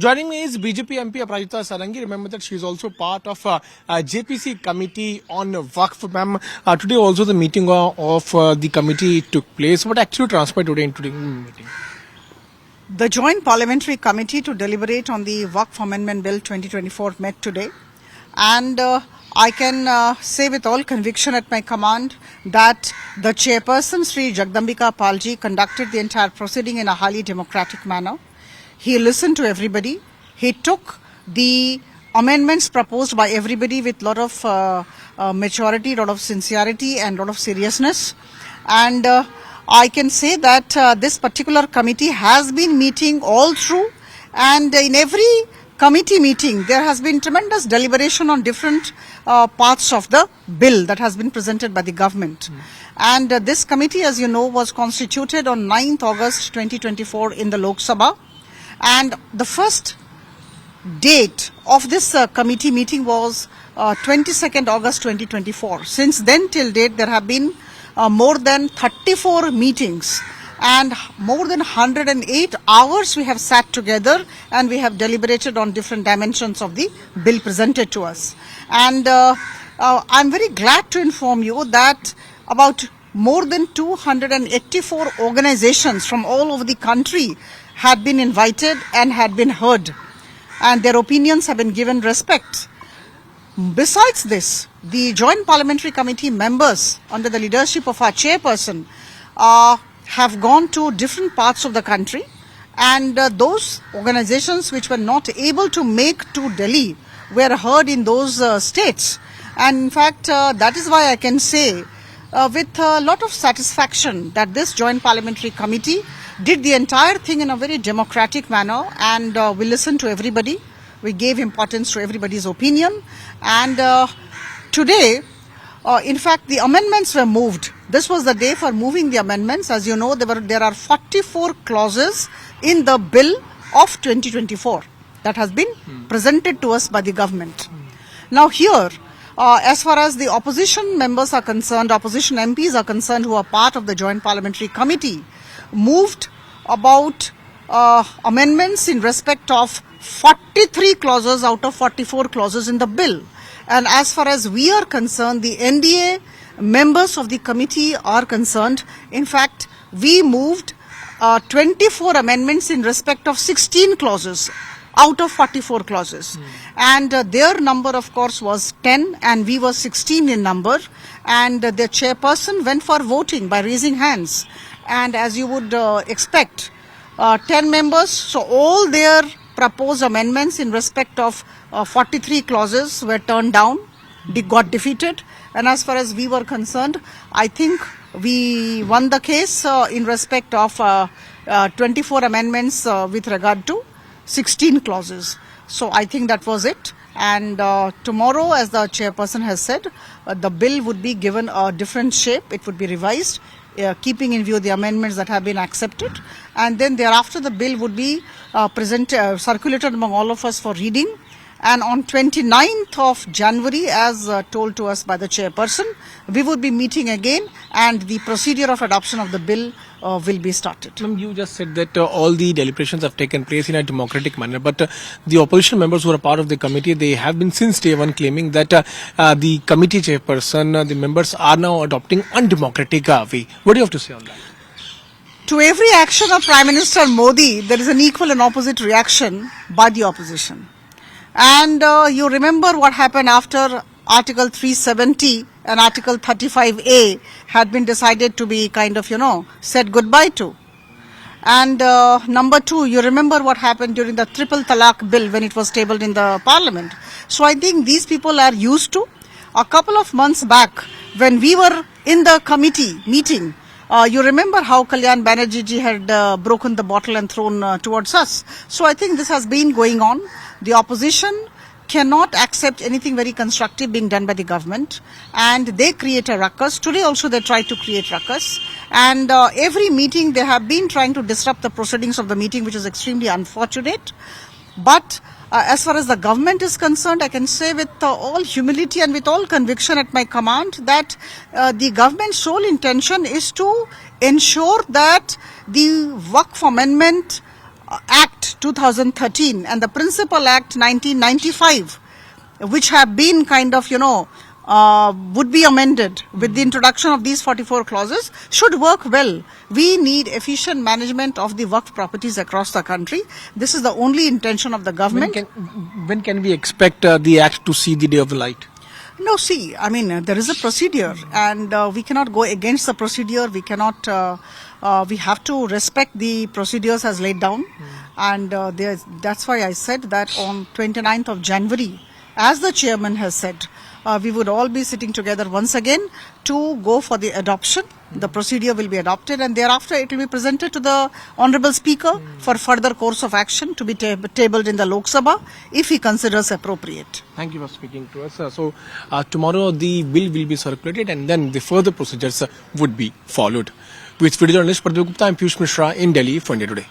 Joining me is BJP MP Aparajita Sarangi. Remember that she is also part of JPC committee on Waqf. Ma'am, today also the meeting of the committee took place. What actually transpired today in today's meeting? The Joint Parliamentary Committee to deliberate on the Waqf Amendment Bill 2024 met today, and I can say with all conviction at my command that the chairperson, Sri Jagdambika Palji, conducted the entire proceeding in a highly democratic manner. He listened to everybody. He took the amendments proposed by everybody with a lot of maturity, a lot of sincerity and a lot of seriousness. And I can say that this particular committee has been meeting all through, and in every committee meeting there has been tremendous deliberation on different parts of the bill that has been presented by the government. And this committee, as you know, was constituted on 9th August 2024 in the Lok Sabha. And the first date of this committee meeting was 22nd August 2024. Since then till date, there have been more than 34 meetings and more than 108 hours we have sat together and we have deliberated on different dimensions of the bill presented to us. And I'm very glad to inform you that about more than 284 organizations from all over the country had been invited and had been heard, and their opinions have been given respect. Besides this, the Joint Parliamentary Committee members under the leadership of our chairperson have gone to different parts of the country, and those organizations which were not able to make to Delhi were heard in those states. And in fact, that is why I can say with a lot of satisfaction that this Joint Parliamentary Committee did the entire thing in a very democratic manner, and we listened to everybody. We gave importance to everybody's opinion, and today, in fact, the amendments were moved. This was the day for moving the amendments. As you know, there are 44 clauses in the bill of 2024 that has been presented to us by the government. Now here, as far as the opposition members are concerned, opposition MPs are concerned who are part of the Joint Parliamentary Committee, moved about amendments in respect of 43 clauses out of 44 clauses in the bill. And as far as we are concerned, the NDA members of the committee are concerned. In fact, we moved 24 amendments in respect of 16 clauses out of 44 clauses. And their number, of course, was 10 and we were 16 in number. And the chairperson went for voting by raising hands. And as you would expect, 10 members, so all their proposed amendments in respect of 43 clauses were turned down, got defeated. And as far as we were concerned, I think we won the case in respect of 24 amendments with regard to 16 clauses. So I think that was it. And tomorrow, as the chairperson has said, the bill would be given a different shape. It would be revised, keeping in view the amendments that have been accepted. And then thereafter, the bill would be circulated among all of us for reading. And on 29th of January, as told to us by the chairperson, we would be meeting again and the procedure of adoption of the bill will be started. You just said that all the deliberations have taken place in a democratic manner, but the opposition members who are part of the committee, they have been since day one claiming that the committee chairperson, the members are now adopting undemocratic way. What do you have to say on that? To every action of Prime Minister Modi, there is an equal and opposite reaction by the opposition. And you remember what happened after Article 370 and Article 35A had been decided to be kind of, said goodbye to. And number two, you remember what happened during the Triple Talaq bill when it was tabled in the parliament. So I think these people are used to. A couple of months back, when we were in the committee meeting, you remember how Kalyan Banerjee ji had broken the bottle and thrown towards us. So I think this has been going on. The opposition cannot accept anything very constructive being done by the government, and they create a ruckus. Today also they try to create ruckus, and every meeting they have been trying to disrupt the proceedings of the meeting, which is extremely unfortunate. But as far as the government is concerned, I can say with all humility and with all conviction at my command that the government's sole intention is to ensure that the Waqf Amendment Act 2013 and the Principal Act 1995, which have been kind of, would be amended with the introduction of these 44 clauses, should work well. We need efficient management of the Waqf properties across the country. This is the only intention of the government. When can we expect the act to see the day of the light? No, see, I mean, there is a procedure and we cannot go against the procedure. We cannot, we have to respect the procedures as laid down. And that's why I said that on 29th of January, as the chairman has said, we would all be sitting together once again to go for the adoption. The procedure will be adopted and thereafter it will be presented to the Honorable Speaker for further course of action to be tabled in the Lok Sabha if he considers appropriate. Thank you for speaking to us. So tomorrow the bill will be circulated and then the further procedures would be followed. With video journalist Pradeep Gupta, I'm Piyush Mishra in Delhi for India Today.